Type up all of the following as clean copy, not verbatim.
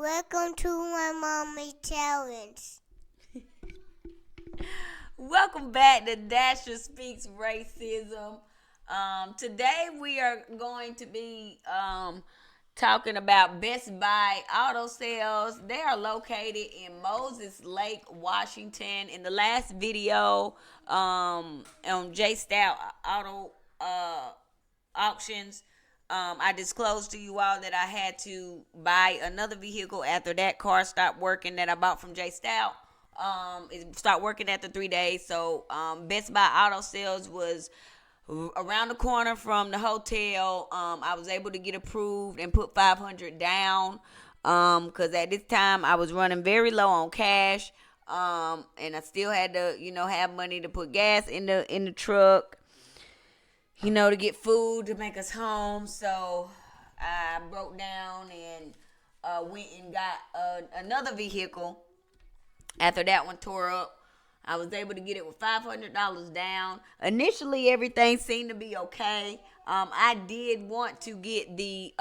Welcome to my mommy challenge. Welcome back to Dasher Speaks Racism. Today we are going to be talking about Best Buy auto sales. They are located in Moses Lake, Washington. In the last video on J Stout Auto Auctions, I disclosed to you all that I had to buy another vehicle after that car stopped working that I bought from J Stout. It stopped working after 3 days. So Best Buy Auto Sales was around the corner from the hotel. I was able to get approved and put 500 down. Cause at this time I was running very low on cash. And I still had to, have money to put gas in the truck, to get food to make us home. So I broke down and went and got another vehicle after that one tore up. I was able to get it with $500 down. Initially, everything seemed to be okay. I did want to get the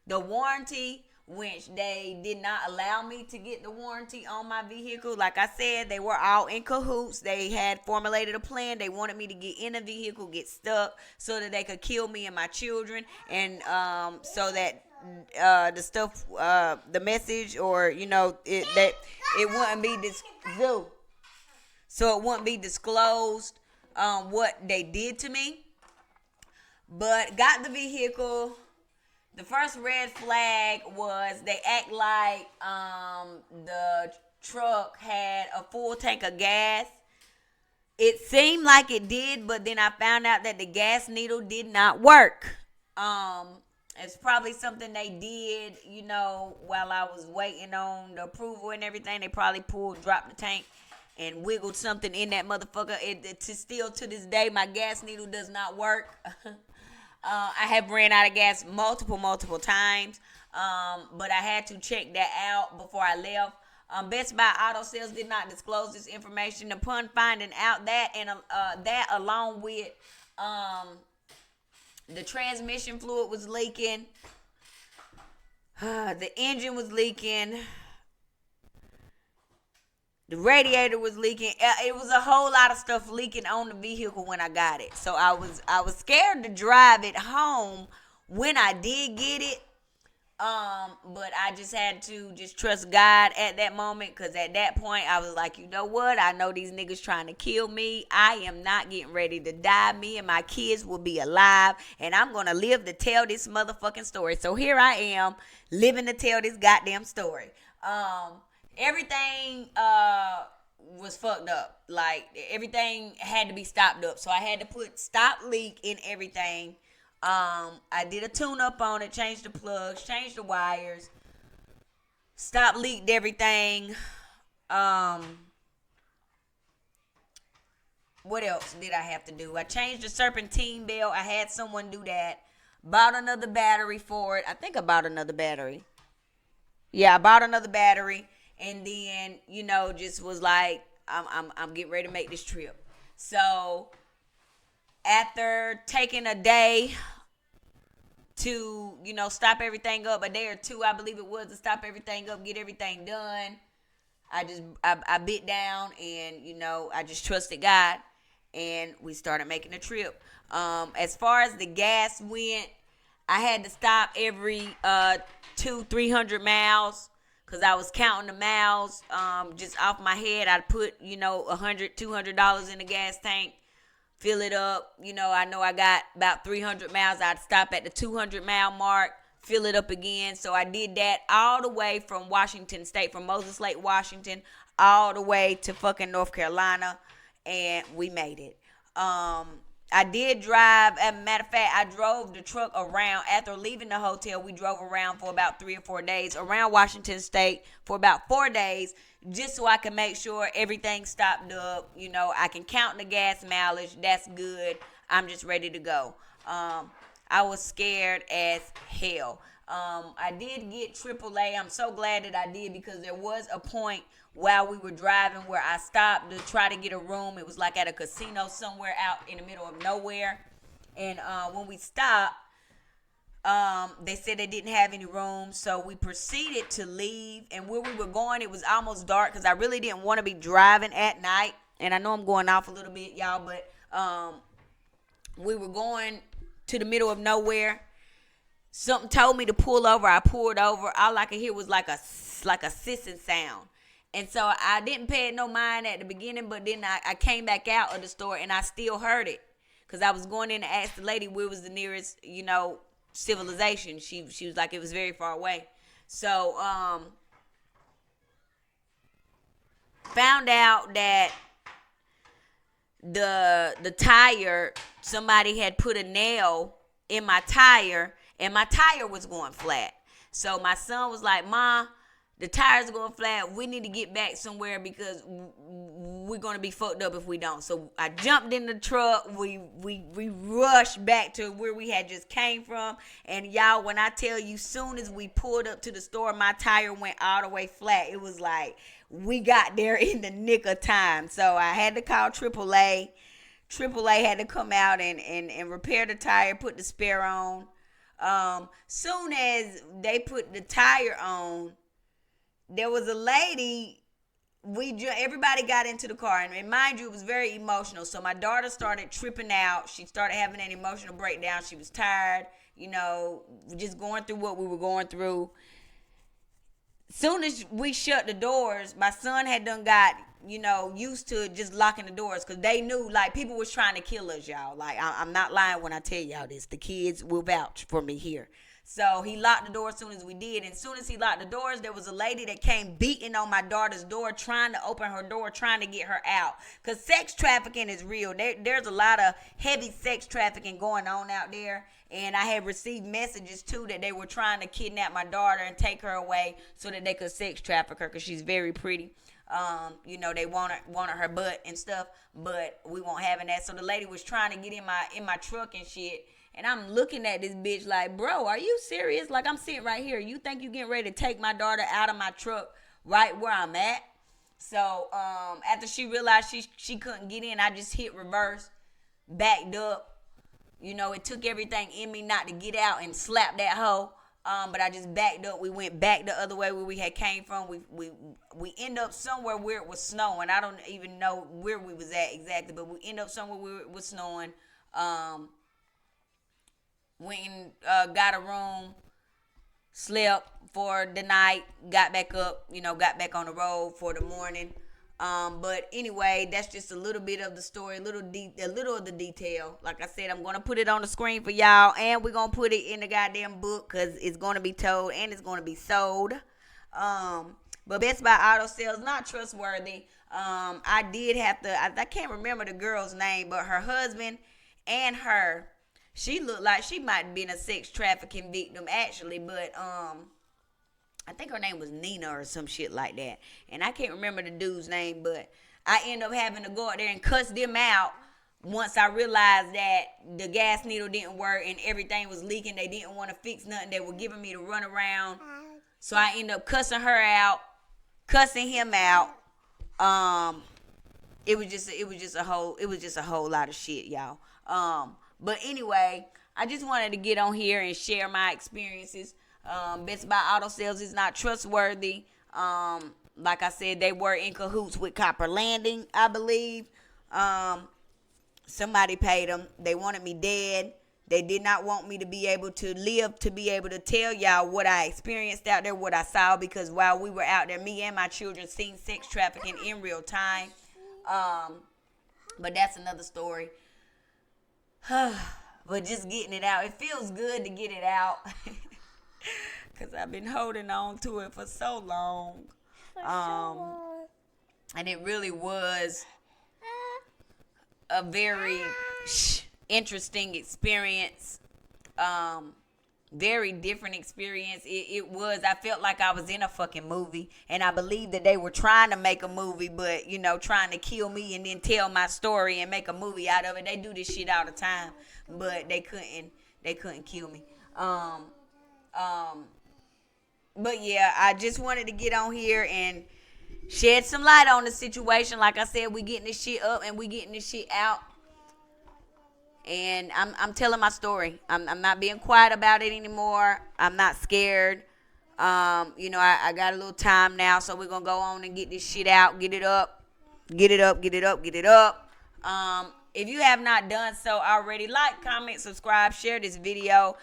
warranty, which they did not allow me to get the warranty on my vehicle. Like I said, they were all in cahoots. They had formulated a plan. They wanted me to get in a vehicle, get stuck, so that they could kill me and my children, and so that the stuff, the message, or that it wouldn't be so it wouldn't be disclosed what they did to me. But got the vehicle. The first red flag was they act like the truck had a full tank of gas. It seemed like it did, but then I found out that the gas needle did not work. It's probably something they did, while I was waiting on the approval and everything. They probably dropped the tank and wiggled something in that motherfucker. To this day, my gas needle does not work. I have ran out of gas multiple times, but I had to check that out before I left. Best Buy Auto Sales did not disclose this information. Upon finding out that, and that along with the transmission fluid was leaking, the engine was leaking, the radiator was leaking. It was a whole lot of stuff leaking on the vehicle when I got it. So I was scared to drive it home when I did get it. But I just had to just trust God at that moment, because at that point I was like, you know what? I know these niggas trying to kill me. I am not getting ready to die. Me and my kids will be alive, and I'm gonna live to tell this motherfucking story. So here I am, living to tell this goddamn story. Everything was fucked up. Like, everything had to be stopped up. So I had to put stop leak in everything. I did a tune up on it, changed the plugs, changed the wires, stop leaked everything. What else did I have to do? I changed the serpentine belt. I had someone do that. Bought another battery for it. I think I bought another battery. Yeah, I bought another battery, and then just was like, I'm getting ready to make this trip. So after taking a day to stop everything up, a day or two I believe it was, to stop everything up, get everything done, I bit down, and I just trusted God, and we started making a trip. As far as the gas went, I had to stop every 200-300 miles, because I was counting the miles. Just off my head, I'd put $100-$200 in the gas tank, fill it up. I know I got about 300 miles. I'd stop at the 200 mile mark, fill it up again. So I did that all the way from Washington State, from Moses Lake, Washington, all the way to fucking North Carolina, and we made it. I did drive. As a matter of fact, I drove the truck around. After leaving the hotel, we drove around for about 3 or 4 days around Washington State for about 4 days, just so I can make sure everything stopped up. I can count the gas mileage. That's good. I'm just ready to go. I was scared as hell. I did get AAA. I'm so glad that I did, because there was a point while we were driving where I stopped to try to get a room. It was like at a casino somewhere out in the middle of nowhere. And when we stopped, They said they didn't have any room, so we proceeded to leave. And where we were going, it was almost dark because I really didn't want to be driving at night. And I know I'm going off a little bit, y'all, but we were going to the middle of nowhere. Something told me to pull over. I pulled over. All I could hear was like a sissing sound. And so I didn't pay it no mind at the beginning, but then I came back out of the store and I still heard it. Because I was going in to ask the lady where was the nearest, civilization. She was like, it was very far away. So found out that the tire, somebody had put a nail in my tire and my tire was going flat. So my son was like, "Ma, the tires are going flat. We need to get back somewhere because we're going to be fucked up if we don't." So I jumped in the truck. We rushed back to where we had just came from. And y'all, when I tell you, soon as we pulled up to the store, my tire went all the way flat. It was like we got there in the nick of time. So I had to call AAA. AAA had to come out and repair the tire, put the spare on. Soon as they put the tire on, there was a lady. Everybody got into the car, and mind you, it was very emotional. So my daughter started tripping out. She started having an emotional breakdown. She was tired, just going through what we were going through. Soon as we shut the doors, my son had done got used to just locking the doors because they knew like people was trying to kill us, y'all. Like I'm not lying when I tell y'all this. The kids will vouch for me here. So he locked the door as soon as we did. And as soon as he locked the doors, there was a lady that came beating on my daughter's door, trying to open her door, trying to get her out. Because sex trafficking is real. There's a lot of heavy sex trafficking going on out there. And I had received messages, too, that they were trying to kidnap my daughter and take her away so that they could sex traffic her because she's very pretty. They wanted her butt and stuff, but we won't having that. So the lady was trying to get in my truck and shit. And I'm looking at this bitch like, bro, are you serious? Like, I'm sitting right here. You think you getting ready to take my daughter out of my truck right where I'm at? So after she realized she couldn't get in, I just hit reverse, backed up. It took everything in me not to get out and slap that hoe. But I just backed up. We went back the other way where we had came from. We end up somewhere where it was snowing. I don't even know where we was at exactly, but we end up somewhere where it was snowing. Went and got a room, slept for the night, got back up, got back on the road for the morning. But anyway, that's just a little bit of the story, a little of the detail. Like I said, I'm going to put it on the screen for y'all, and we're going to put it in the goddamn book because it's going to be told and it's going to be sold. But Best Buy Auto Sales, not trustworthy. I did have to, I can't remember the girl's name, but her husband and her, she looked like she might have been a sex trafficking victim actually, but I think her name was Nina or some shit like that. And I can't remember the dude's name, but I ended up having to go out there and cuss them out once I realized that the gas needle didn't work and everything was leaking. They didn't want to fix nothing. They were giving me the run around. So I ended up cussing her out, cussing him out. It was just a whole lot of shit, y'all. But anyway, I just wanted to get on here and share my experiences. Best Buy Auto Sales is not trustworthy. Like I said, they were in cahoots with Copper Landing, I believe. Somebody paid them. They wanted me dead. They did not want me to be able to live, to be able to tell y'all what I experienced out there, what I saw, because while we were out there, me and my children seen sex trafficking in real time. But that's another story. But just getting it out, it feels good to get it out. Because I've been holding on to it for so long. And it really was a very interesting experience. Very different experience. It was, I felt like I was in a fucking movie. And I believe that they were trying to make a movie, but, trying to kill me and then tell my story and make a movie out of it. They do this shit all the time. But they couldn't kill me. But yeah, I just wanted to get on here and shed some light on the situation. Like I said, we getting this shit up and we getting this shit out. And I'm telling my story. I'm not being quiet about it anymore. I'm not scared. I got a little time now, so we're gonna go on and get this shit out, get it up, get it up, get it up, get it up. If you have not done so already, like, comment, subscribe, share this video,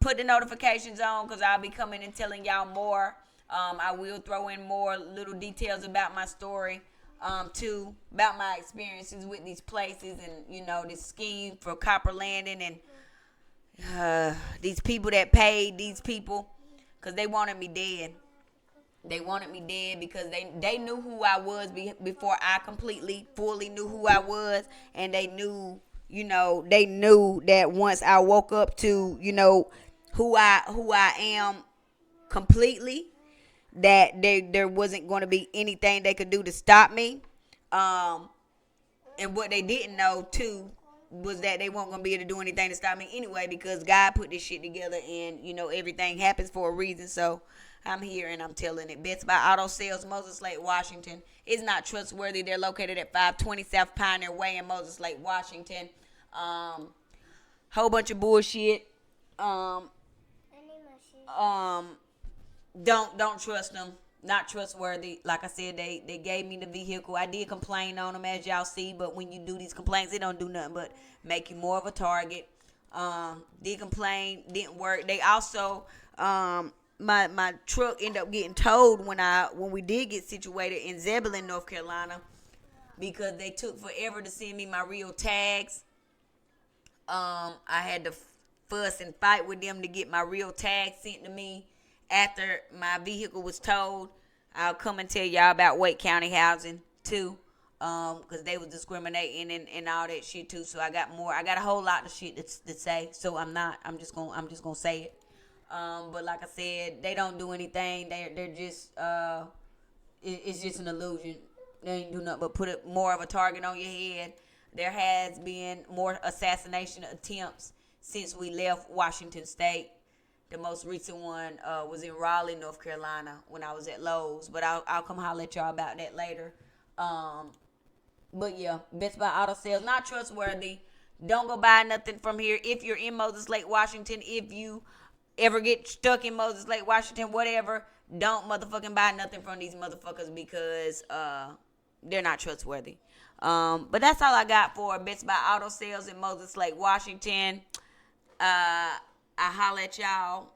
put the notifications on, because I'll be coming and telling y'all more. I will throw in more little details about my story, too, about my experiences with these places and, this scheme for copper landing and these people that paid these people because they wanted me dead. They wanted me dead because they knew who I was before I completely, fully knew who I was. And they knew that once I woke up to, who I am completely, that there wasn't going to be anything they could do to stop me. And what they didn't know, too, was that they weren't going to be able to do anything to stop me anyway, because God put this shit together and, everything happens for a reason. So I'm here and I'm telling it. Best Buy Auto Sales, Moses Lake, Washington. Is not trustworthy. They're located at 520 South Pioneer Way in Moses Lake, Washington. Whole bunch of bullshit. Don't trust them. Not trustworthy. Like I said, they gave me the vehicle. I did complain on them, as y'all see, but when you do these complaints, it don't do nothing but make you more of a target. Did complain, didn't work. They also my truck ended up getting towed when we did get situated in Zebulon, North Carolina, because they took forever to send me my real tags. I had to fuss and fight with them to get my real tags sent to me after my vehicle was towed. I'll come and tell y'all about Wake County Housing too, because they was discriminating and all that shit too. So I got a whole lot of shit to say. So I'm just gonna say it. But like I said, they don't do anything. They're just it's just an illusion. They ain't do nothing but put more of a target on your head. There has been more assassination attempts since we left Washington State. The most recent one was in Raleigh, North Carolina, when I was at Lowe's. But I'll come holler at y'all about that later. But yeah, Best Buy Auto Sales, not trustworthy. Don't go buy nothing from here. If you're in Moses Lake, Washington, if you ever get stuck in Moses Lake, Washington, whatever, don't motherfucking buy nothing from these motherfuckers because they're not trustworthy. But that's all I got for Best Buy Auto Sales in Moses Lake, Washington. I holler at y'all